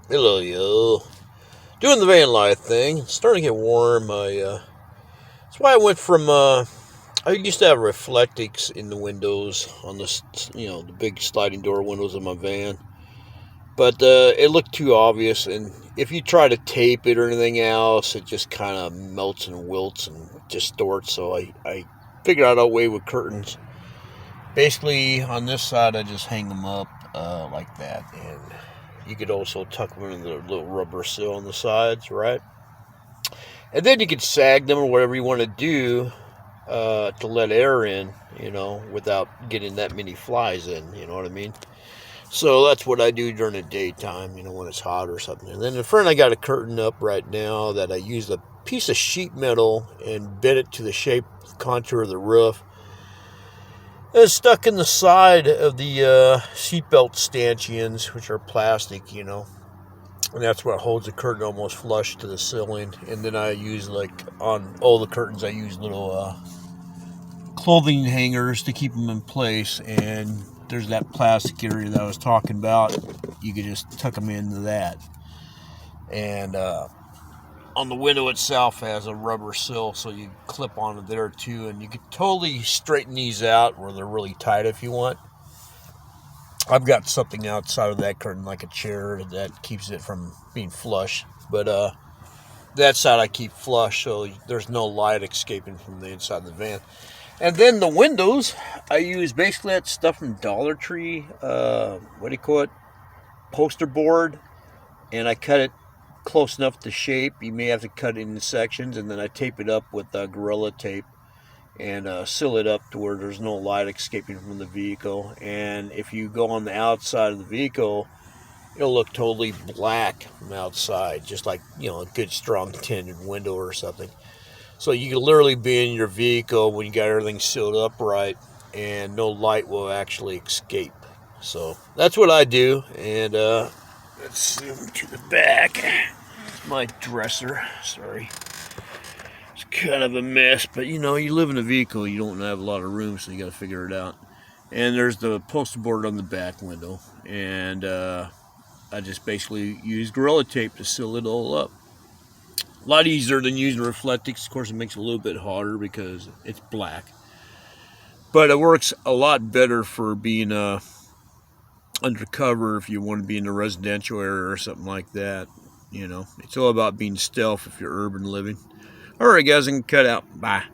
Hello, yo. Doing the van life thing. It's starting to get warm. That's why I went from. I used to have reflectix in the windows on the big sliding door windows of my van, but it looked too obvious. And if you try to tape it or anything else, it just kind of melts and wilts and distorts. So I figured out a way with curtains. Basically, on this side, I just hang them up like that, and you could also tuck them in the little rubber seal on the sides, right? And then you could sag them or whatever you want to do to let air in, without getting that many flies in, you know what I mean? So that's what I do during the daytime, when it's hot or something. And then in front, I got a curtain up right now that I use a piece of sheet metal and bent it to the shape, contour of the roof. It's stuck in the side of the seatbelt stanchions, which are plastic, and that's what holds the curtain almost flush to the ceiling. And then I use, like, on all the curtains, I use little clothing hangers to keep them in place. And there's that plastic area that I was talking about. You could just tuck them into that. And on the window itself has a rubber sill, so you clip onto there too. And you could totally straighten these out where they're really tight if you want. I've got something outside of that curtain, like a chair, that keeps it from being flush. But that side I keep flush, so there's no light escaping from the inside of the van. And then the windows, I use basically that stuff from Dollar Tree. What do you call it? Poster board. And I cut it close enough to shape. You may have to cut it in sections, and then I tape it up with Gorilla Tape and seal it up to where there's no light escaping from the vehicle. And if you go on the outside of the vehicle, it'll look totally black from outside, just like, a good strong tinted window or something. So you can literally be in your vehicle when you got everything sealed up right, and no light will actually escape. So that's what I do. And let's zoom to the back. It's my dresser. Sorry. It's kind of a mess, but you live in a vehicle, you don't have a lot of room, so you got to figure it out. And there's the poster board on the back window, and I just basically use Gorilla Tape to seal it all up. A lot easier than using Reflectix. Of course, it makes it a little bit harder because it's black, but it works a lot better for being undercover if you want to be in a residential area or something like that. It's all about being stealth if you're urban living. All right, guys, I can cut out. Bye.